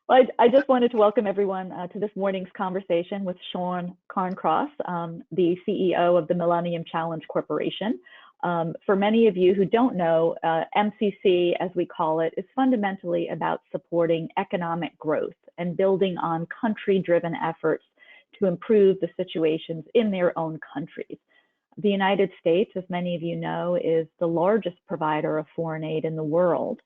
Well, I just wanted to welcome everyone to this morning's conversation with Sean Cairncross, the CEO of the Millennium Challenge Corporation. For many of you who don't know, MCC, as we call it, is fundamentally about supporting economic growth and building on country-driven efforts to improve the situations in their own countries. The United States, as many of you know, is the largest provider of foreign aid in the world.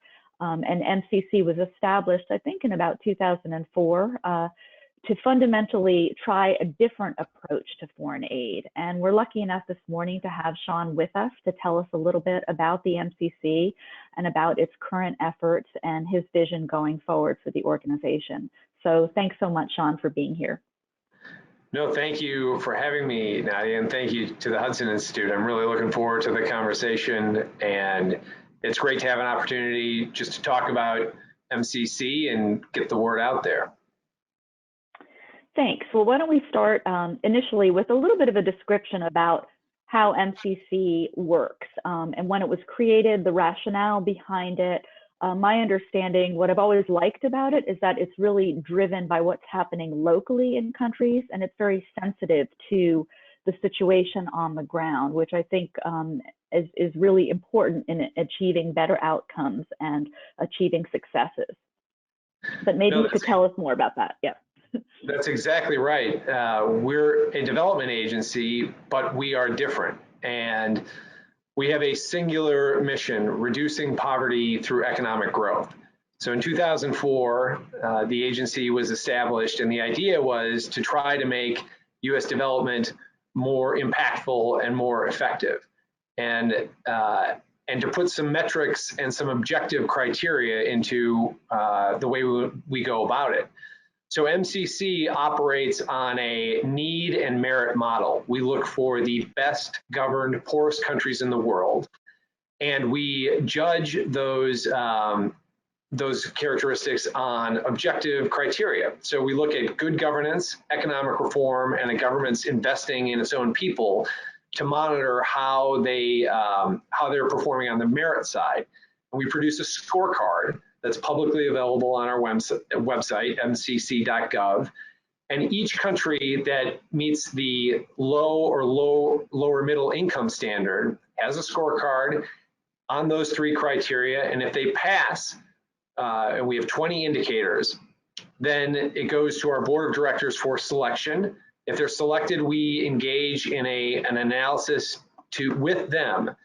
And MCC was established, I think, in about 2004 to fundamentally try a different approach to foreign aid. And we're lucky enough this morning to have Sean with us to tell us a little bit about the MCC and about its current efforts and his vision going forward for the organization. So thanks so much, Sean, for being here. No, thank you for having me, Nadia, and thank you to the Hudson Institute. I'm really looking forward to the conversation, and it's great to have an opportunity just to talk about MCC and get the word out there. Thanks. Well, why don't we start initially with a little bit of a description about how MCC works and when it was created, the rationale behind it. My understanding, what I've always liked about it is that it's really driven by what's happening locally in countries, and it's very sensitive to the situation on the ground, which I think is really important in achieving better outcomes and achieving successes. But maybe you could tell us more about that. Yeah. That's exactly right. We're a development agency, but we are different. And we have a singular mission: reducing poverty through economic growth. So in 2004, the agency was established, and the idea was to try to make U.S. development more impactful and more effective, and to put some metrics and some objective criteria into the way we go about it. So MCC operates on a need and merit model. We look for the best governed, poorest countries in the world, and we judge those characteristics on objective criteria. So we look at good governance, economic reform, and a government's investing in its own people to monitor how they're performing on the merit side. And we produce a scorecard that's publicly available on our website, mcc.gov. And each country that meets the lower middle income standard has a scorecard on those three criteria. And if they pass, and we have 20 indicators, then it goes to our board of directors for selection. If they're selected, we engage in an analysis with them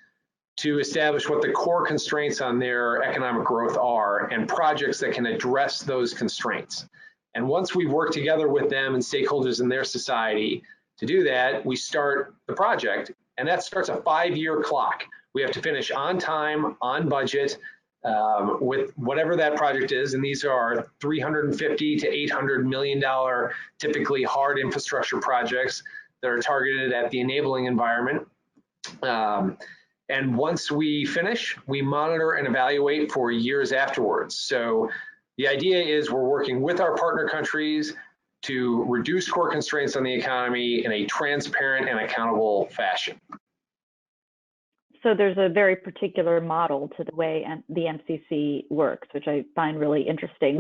to establish what the core constraints on their economic growth are and projects that can address those constraints. And once we've worked together with them and stakeholders in their society to do that, we start the project, and that starts a 5-year clock. We have to finish on time, on budget, with whatever that project is, and these are $350 to $800 million, typically hard infrastructure projects that are targeted at the enabling environment. And once we finish, we monitor and evaluate for years afterwards. So the idea is we're working with our partner countries to reduce core constraints on the economy in a transparent and accountable fashion. So there's a very particular model to the way the MCC works, which I find really interesting.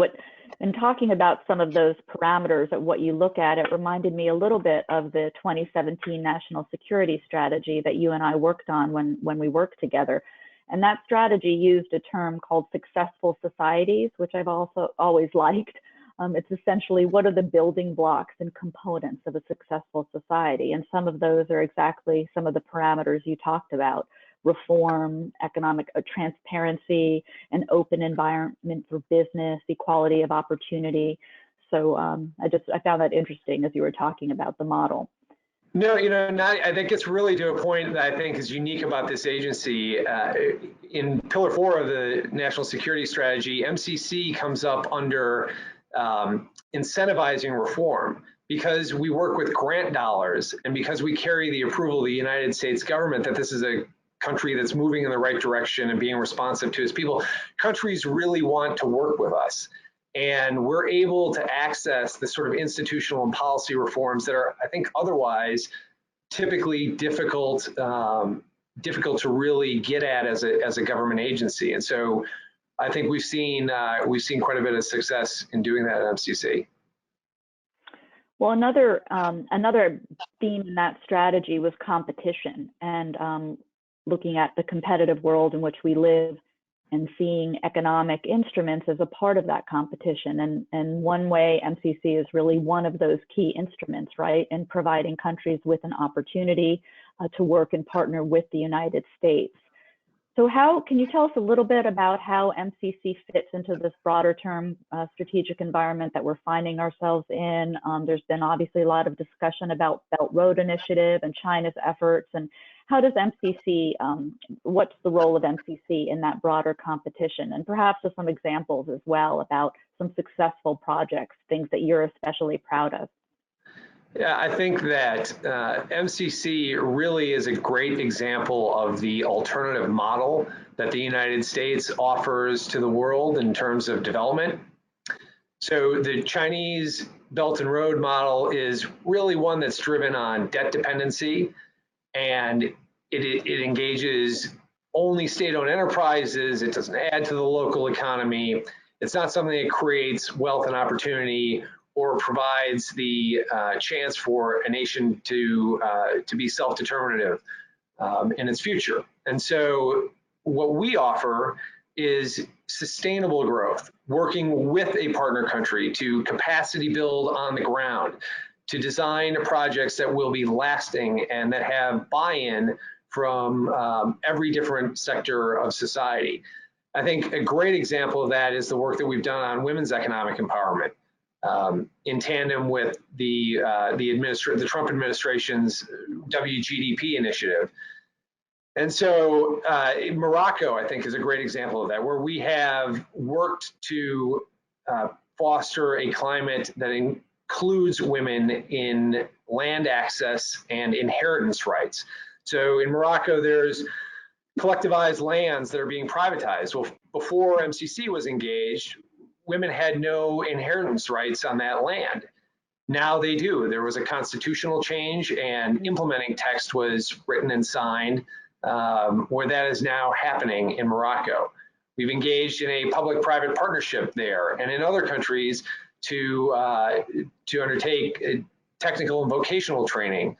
In talking about some of those parameters of what you look at, it reminded me a little bit of the 2017 National Security Strategy that you and I worked on when we worked together. And that strategy used a term called successful societies, which I've also always liked. It's essentially, what are the building blocks and components of a successful society? And some of those are exactly some of the parameters you talked about: reform, economic transparency, an open environment for business, equality of opportunity. So I found that interesting as you were talking about the model. No, I think it's really to a point that I think is unique about this agency. In Pillar 4 of the National Security Strategy, MCC comes up under incentivizing reform, because we work with grant dollars and because we carry the approval of the United States government that this is a country that's moving in the right direction and being responsive to its people. Countries really want to work with us, and we're able to access the sort of institutional and policy reforms that are, I think, otherwise typically difficult to really get at as a government agency. And so I think we've seen quite a bit of success in doing that at MCC. Well, another theme in that strategy was competition, and looking at the competitive world in which we live and seeing economic instruments as a part of that competition. And one way MCC is really one of those key instruments, right, in providing countries with an opportunity to work and partner with the United States. So can you tell us a little bit about how MCC fits into this broader term strategic environment that we're finding ourselves in? There's been obviously a lot of discussion about Belt Road Initiative and China's efforts, and how does MCC, what's the role of MCC in that broader competition? And perhaps with some examples as well about some successful projects, things that you're especially proud of. Yeah, I think that MCC really is a great example of the alternative model that the United States offers to the world in terms of development. So the Chinese Belt and Road model is really one that's driven on debt dependency, and it engages only state-owned enterprises. It doesn't add to the local economy. It's not something that creates wealth and opportunity or provides the chance for a nation to be self-determinative in its future. And so what we offer is sustainable growth, working with a partner country to capacity build on the ground, to design projects that will be lasting and that have buy-in from every different sector of society. I think a great example of that is the work that we've done on women's economic empowerment. In tandem with the Trump administration's WGDP initiative. And so Morocco, I think, is a great example of that, where we have worked to foster a climate that includes women in land access and inheritance rights. So in Morocco, there's collectivized lands that are being privatized. Well, before MCC was engaged, women had no inheritance rights on that land. Now they do. There was a constitutional change, and implementing text was written and signed, where that is now happening in Morocco. We've engaged in a public-private partnership there and in other countries to undertake technical and vocational training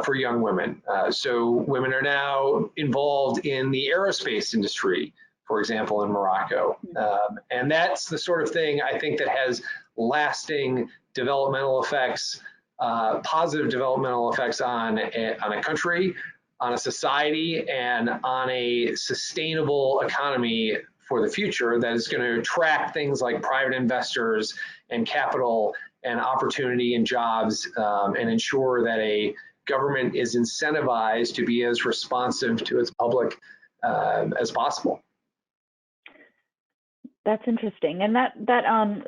for young women. So women are now involved in the aerospace industry, for example, in Morocco. And that's the sort of thing I think that has lasting developmental effects, positive developmental effects on a country, on a society, and on a sustainable economy for the future that is going to attract things like private investors and capital and opportunity and jobs, and ensure that a government is incentivized to be as responsive to its public as possible. That's interesting, and that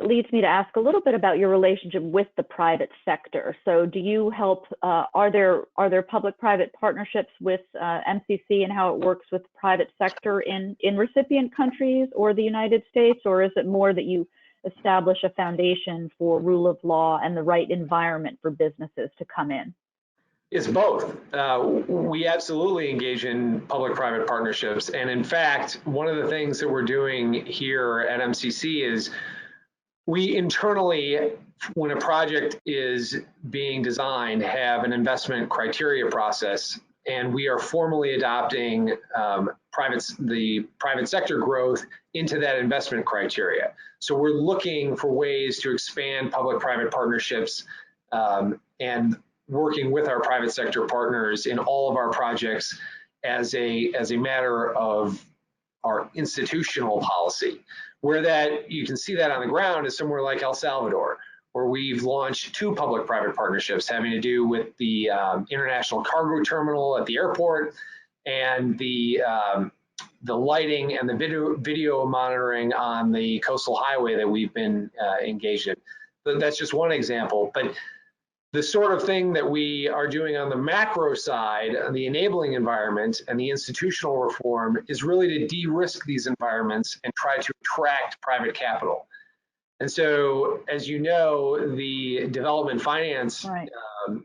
leads me to ask a little bit about your relationship with the private sector. So, do you help? Are there public-private partnerships with MCC, and how it works with the private sector in recipient countries or the United States, or is it more that you establish a foundation for rule of law and the right environment for businesses to come in? It's both. We absolutely engage in public-private partnerships. And in fact, one of the things that we're doing here at MCC is we internally, when a project is being designed, have an investment criteria process, and we are formally adopting the private sector growth into that investment criteria. So we're looking for ways to expand public-private partnerships and working with our private sector partners in all of our projects as a matter of our institutional policy. Where that you can see that on the ground is somewhere like El Salvador, where we've launched 2 public-private partnerships having to do with the international cargo terminal at the airport and the lighting and the video monitoring on the coastal highway that we've been engaged in. But that's just one example. But the sort of thing that we are doing on the macro side, on the enabling environment and the institutional reform, is really to de-risk these environments and try to attract private capital. And so, as you know, the Development Finance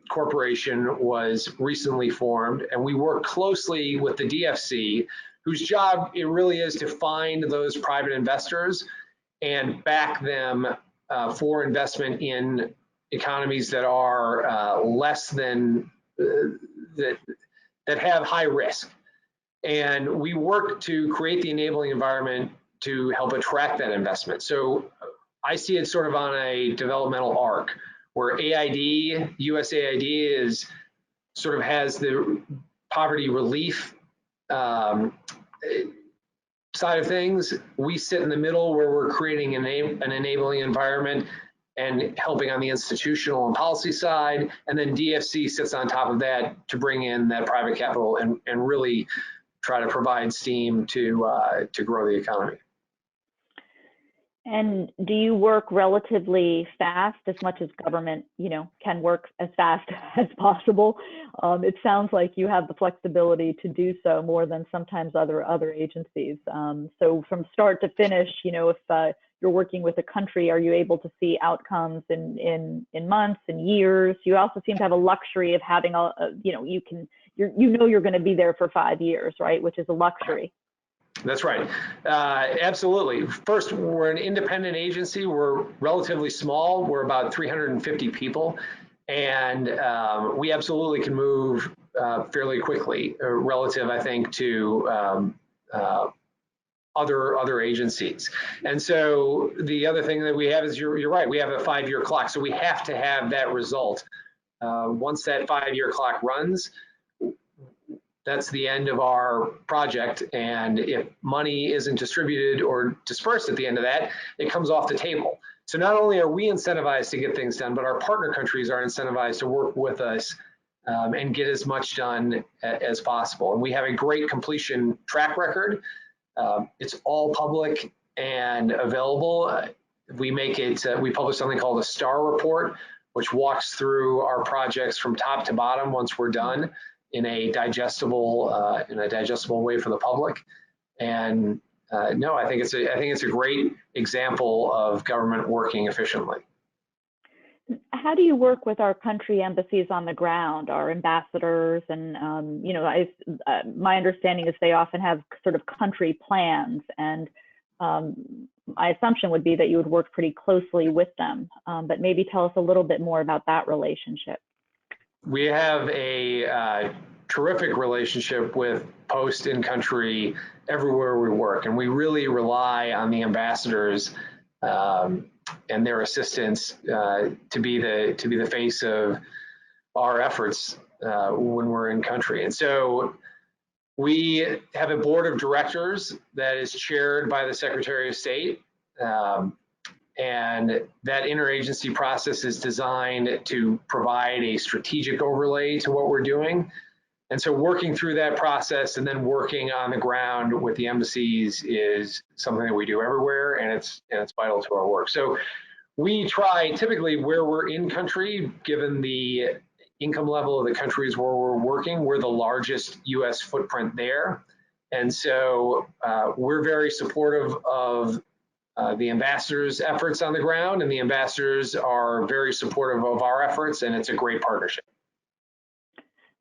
Corporation was recently formed, and we work closely with the DFC whose job it really is to find those private investors and back them for investment in economies that are less than that have high risk. And we work to create the enabling environment to help attract that investment. So I see it sort of on a developmental arc where AID, USAID is sort of has the poverty relief side of things. We sit in the middle where we're creating an enabling environment and helping on the institutional and policy side. And then DFC sits on top of that to bring in that private capital and really try to provide steam to grow the economy. And do you work relatively fast, as much as government, can work as fast as possible? It sounds like you have the flexibility to do so more than sometimes other agencies. So from start to finish, if you're working with a country, are you able to see outcomes in months and years? You also seem to have a luxury of having you're going to be there for 5 years, right? Which is a luxury. That's right. Absolutely. First, we're an independent agency. We're relatively small. We're about 350 people, and we absolutely can move fairly quickly, relative, I think, to other agencies. And so the other thing that we have is you're right. We have a 5-year clock, so we have to have that result. Once that 5-year clock runs, that's the end of our project. And if money isn't distributed or dispersed at the end of that, it comes off the table. So not only are we incentivized to get things done, but our partner countries are incentivized to work with us and get as much done as possible. And we have a great completion track record. It's all public and available. We publish something called a STAR report, which walks through our projects from top to bottom once we're done, in a digestible way for the public. And no, I think it's a great example of government working efficiently. How do you work with our country embassies on the ground, our ambassadors? And my understanding is they often have sort of country plans, and my assumption would be that you would work pretty closely with them. But maybe tell us a little bit more about that relationship. We have a terrific relationship with post in country everywhere we work, and we really rely on the ambassadors and their assistance to be the face of our efforts when we're in country. And so we have a board of directors that is chaired by the Secretary of State. And that interagency process is designed to provide a strategic overlay to what we're doing. And so working through that process and then working on the ground with the embassies is something that we do everywhere, and it's vital to our work. So we try, typically where we're in country, given the income level of the countries where we're working, we're the largest US footprint there. And so we're very supportive of the ambassadors' efforts on the ground, and the ambassadors are very supportive of our efforts, and it's a great partnership.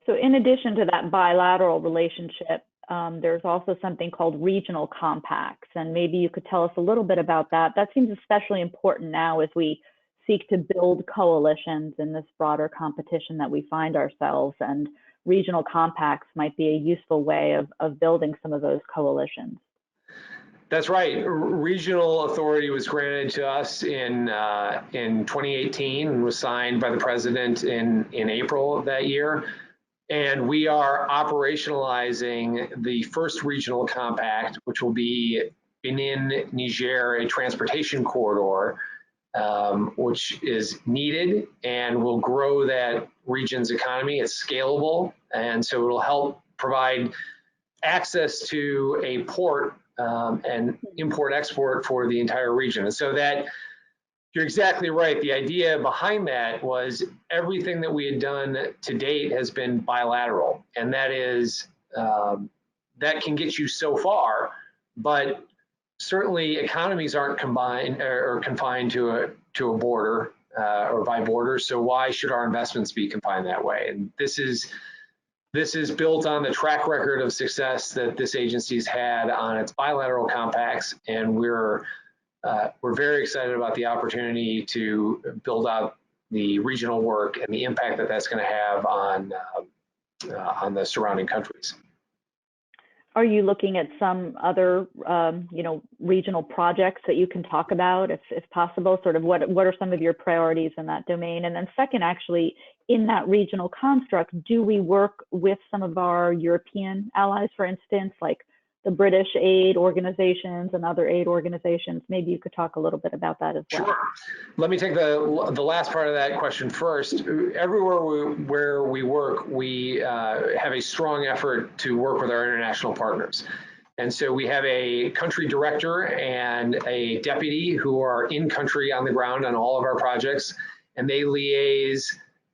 So in addition to that bilateral relationship, there's also something called regional compacts, and maybe you could tell us a little bit about that. That seems especially important now as we seek to build coalitions in this broader competition that we find ourselves, and regional compacts might be a useful way of building some of those coalitions. That's right. Regional authority was granted to us in 2018 and was signed by the president in April of that year. And we are operationalizing the first regional compact, which will be Benin, Niger, a transportation corridor, which is needed and will grow that region's economy. It's scalable, and so it'll help provide access to a port and import-export for the entire region. And so that, you're exactly right. The idea behind that was everything that we had done to date has been bilateral, and that is that can get you so far, but certainly economies aren't combined or confined to a border or by borders. So why should our investments be confined that way? And this is This is built on the track record of success that this agency's had on its bilateral compacts, and we're very excited about the opportunity to build out the regional work and the impact that that's going to have on the surrounding countries. Are you looking at some other, regional projects that you can talk about, if possible? Sort of what are some of your priorities in that domain? And then second, actually, in that regional construct, do we work with some of our European allies, for instance, like the British aid organizations and other aid organizations? Maybe you could talk a little bit about that as well. Sure. Let me take the last part of that question first. Everywhere where we work, we have a strong effort to work with our international partners. And so we have a country director and a deputy who are in country on the ground on all of our projects, and they liaise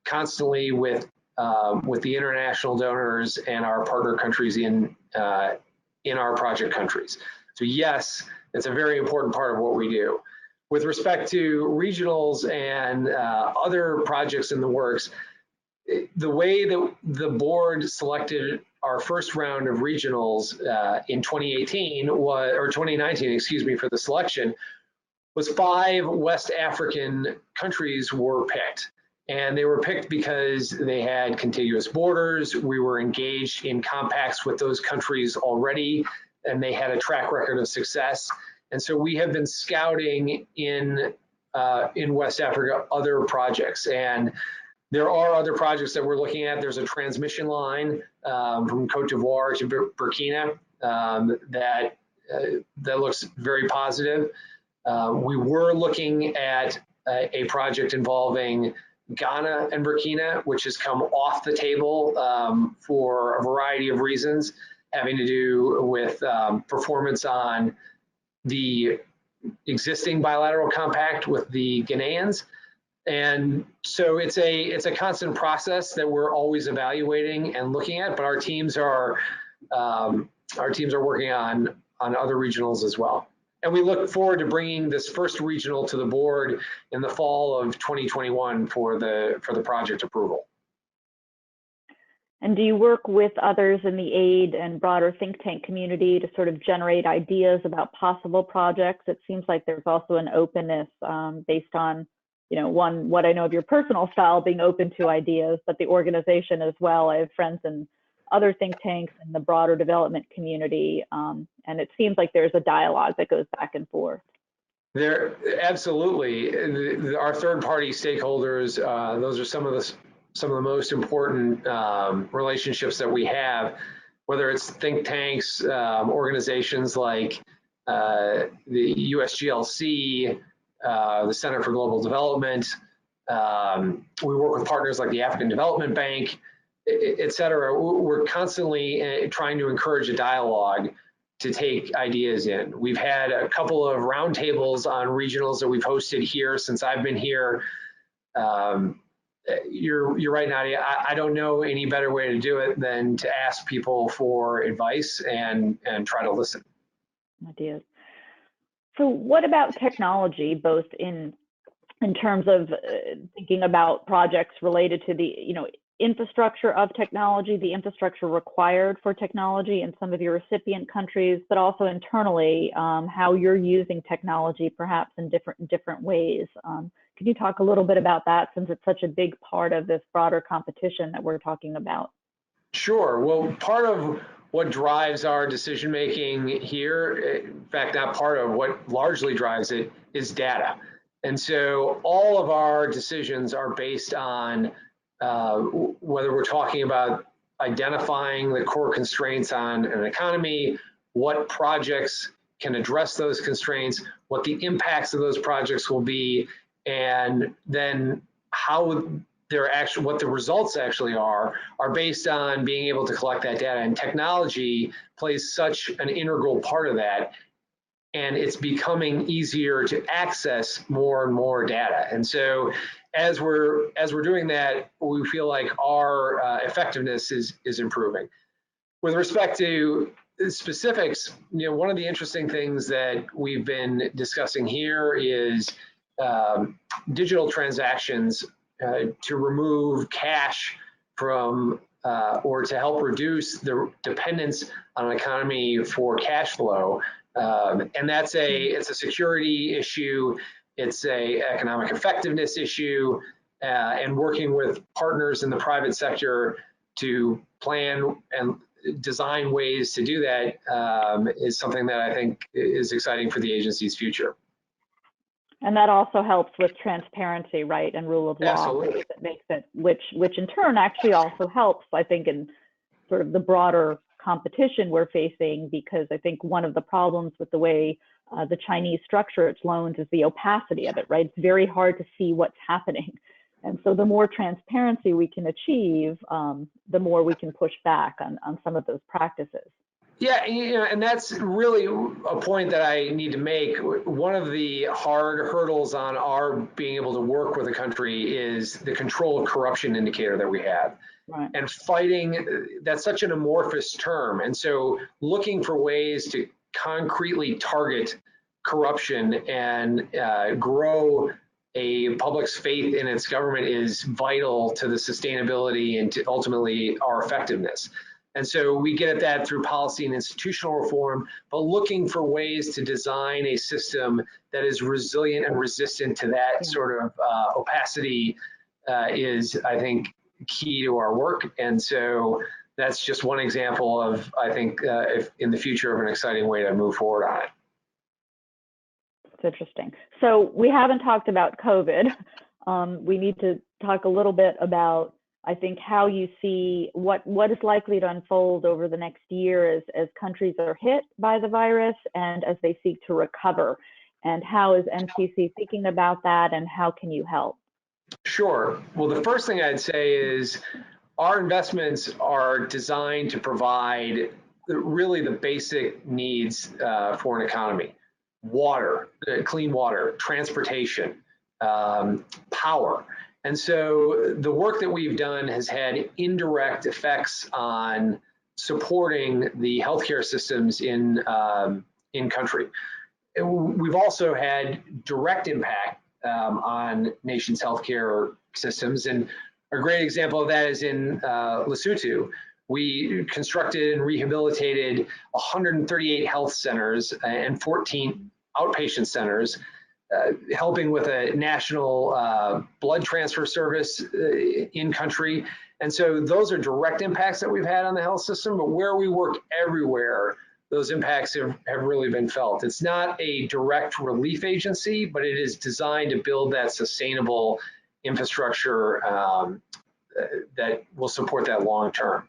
constantly with the international donors and our partner countries in our project countries. So yes, it's a very important part of what we do. With respect to regionals and other projects in the works, the way that the board selected our first round of regionals in 2019, excuse me, for the selection, was 5 West African countries were picked. And they were picked because they had contiguous borders. We were engaged in compacts with those countries already, and they had a track record of success. And so we have been scouting in West Africa other projects. And there are other projects that we're looking at. There's a transmission line from Cote d'Ivoire to Burkina that looks very positive. We were looking at a project involving Ghana and Burkina, which has come off the table for a variety of reasons, having to do with performance on the existing bilateral compact with the Ghanaians. And so it's a constant process that we're always evaluating and looking at, but our teams are working on other regionals as well. And we look forward to bringing this first regional to the board in the fall of 2021 for the project approval. And do you work with others in the aid and broader think tank community to sort of generate ideas about possible projects? It seems like there's also an openness based on, what I know of your personal style, being open to ideas, but the organization as well. I have friends in other think tanks in the broader development community, and it seems like there's a dialogue that goes back and forth. There, absolutely. Our third-party stakeholders, those are some of the most important relationships that we have, whether it's think tanks, organizations like the USGLC, the Center for Global Development. We work with partners like the African Development Bank, et cetera. We're constantly trying to encourage a dialogue to take ideas in. We've had a couple of roundtables on regionals that we've hosted here since I've been here. You're right, Nadia. I don't know any better way to do it than to ask people for advice and try to listen. Ideas. So what about technology, both in terms of thinking about projects related to the infrastructure of technology, the infrastructure required for technology in some of your recipient countries, but also internally, how you're using technology perhaps in different ways? Can you talk a little bit about that, since it's such a big part of this broader competition that we're talking about? Sure. Well, part of what drives our decision making here, in fact, not part of, what largely drives it, is data. And so all of our decisions are based on whether we're talking about identifying the core constraints on an economy, what projects can address those constraints, what the impacts of those projects will be, and then what the results actually are based on being able to collect that data. And technology plays such an integral part of that, and it's becoming easier to access more and more data. And so as we're doing that, we feel like our effectiveness is improving. With respect to specifics, one of the interesting things that we've been discussing here is digital transactions to remove cash from or to help reduce the dependence on an economy for cash flow. And it's a security issue, it's a economic effectiveness issue, and working with partners in the private sector to plan and design ways to do that is something that I think is exciting for the agency's future. And that also helps with transparency, right, and rule of law. Absolutely. Makes it, which in turn actually also helps, I think, in sort of the broader competition we're facing, because I think one of the problems with the way the Chinese structure its loans is the opacity of it, right? It's very hard to see what's happening. And so the more transparency we can achieve, the more we can push back on some of those practices. Yeah, and that's really a point that I need to make. One of the hard hurdles on our being able to work with a country is the control of corruption indicator that we have. Right. And fighting, that's such an amorphous term. And so looking for ways to concretely target corruption and grow a public's faith in its government is vital to the sustainability and to ultimately our effectiveness. And so we get at that through policy and institutional reform, but looking for ways to design a system that is resilient and resistant to that sort of opacity is, I think, key to our work. And so that's just one example of, I think, if in the future of an exciting way to move forward on it. It's interesting. So we haven't talked about COVID. We need to talk a little bit about, I think, how you see what is likely to unfold over the next year as countries are hit by the virus and as they seek to recover. And how is MCC thinking about that, and how can you help? Sure. Well, the first thing I'd say is our investments are designed to provide really the basic needs for an economy: water, clean water, transportation, power. And so the work that we've done has had indirect effects on supporting the healthcare systems in country. We've also had direct impact on nations' healthcare systems, and a great example of that is in Lesotho. We constructed and rehabilitated 138 health centers and 14 outpatient centers, helping with a national blood transfer service in country. And so those are direct impacts that we've had on the health system, but where we work everywhere, those impacts have really been felt. It's not a direct relief agency, but it is designed to build that sustainable infrastructure that will support that long term.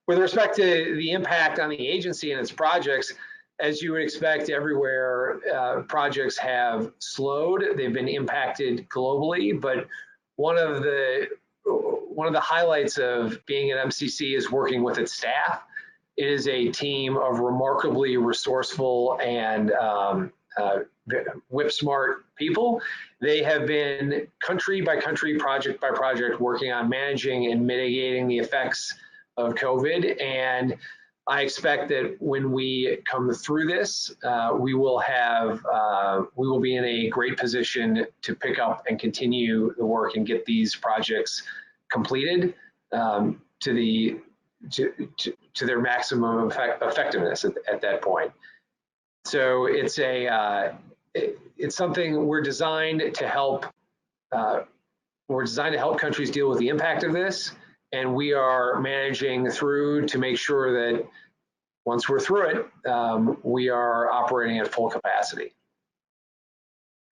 With respect to the impact on the agency and its projects, as you would expect everywhere, projects have slowed. They've been impacted globally, but one of the highlights of being at MCC is working with its staff. It is a team of remarkably resourceful and whip smart people. They have been country by country, project by project, working on managing and mitigating the effects of COVID. And I expect that when we come through this, we will be in a great position to pick up and continue the work and get these projects completed to their maximum effectiveness at that point. So it's something we're designed to help. We're designed to help countries deal with the impact of this, and we are managing through to make sure that once we're through it, we are operating at full capacity.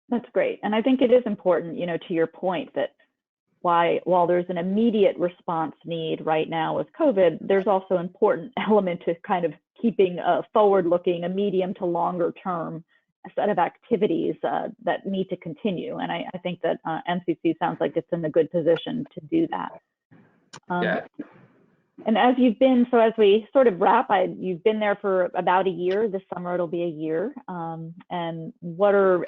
That's great, and I think it is important, to your point, that while there's an immediate response need right now with COVID, there's also an important element to kind of keeping a forward-looking, a medium to longer term set of activities that need to continue. And I think that MCC sounds like it's in a good position to do that. Yeah. And as we sort of wrap, you've been there for about a year. This summer it'll be a year. And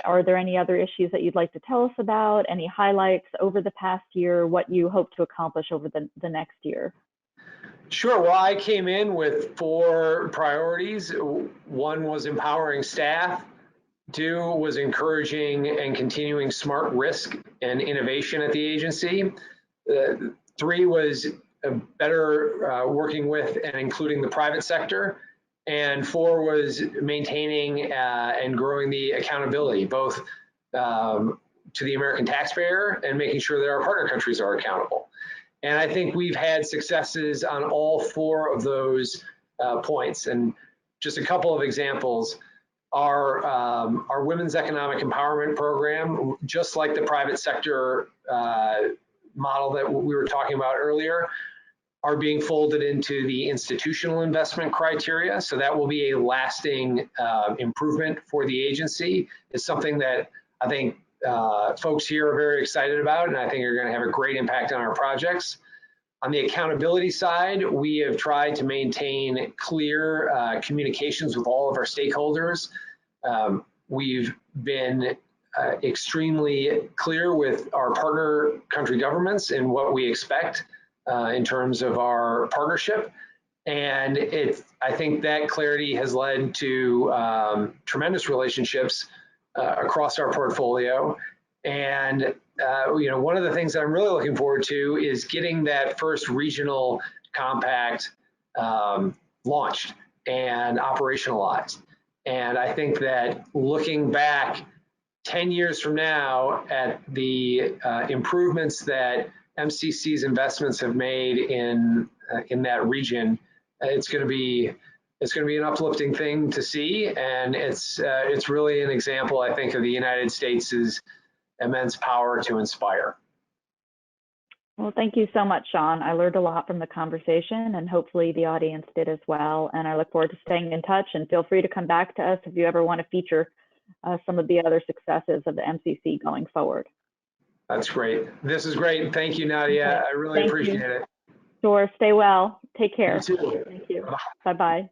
are there any other issues that you'd like to tell us about? Any highlights over the past year? What you hope to accomplish over the next year? Sure. Well, I came in with 4 priorities. One was empowering staff. 2 was encouraging and continuing smart risk and innovation at the agency. 3 was better working with and including the private sector. And 4 was maintaining and growing the accountability, both to the American taxpayer and making sure that our partner countries are accountable. And I think we've had successes on all 4 of those points. And just a couple of examples, our Women's Economic Empowerment Program, just like the private sector model that we were talking about earlier, are being folded into the institutional investment criteria. So that will be a lasting improvement for the agency. It's something that I think folks here are very excited about, and I think are going to have a great impact on our projects. On the accountability side, we have tried to maintain clear communications with all of our stakeholders. We've been extremely clear with our partner country governments in what we expect in terms of our partnership. And I think that clarity has led to tremendous relationships across our portfolio. And one of the things that I'm really looking forward to is getting that first regional compact launched and operationalized. And I think that looking back 10 years from now at the improvements that MCC's investments have made in that region, it's going to be an uplifting thing to see, and it's really an example, I think, of the United States' immense power to inspire. Well, thank you so much, Sean. I learned a lot from the conversation, and hopefully the audience did as well. And I look forward to staying in touch, and feel free to come back to us if you ever want to feature some of the other successes of the MCC going forward. That's great. This is great. Thank you, Nadia. Okay. I really appreciate it. Sure. Stay well. Take care. You too. Thank you. Bye-bye.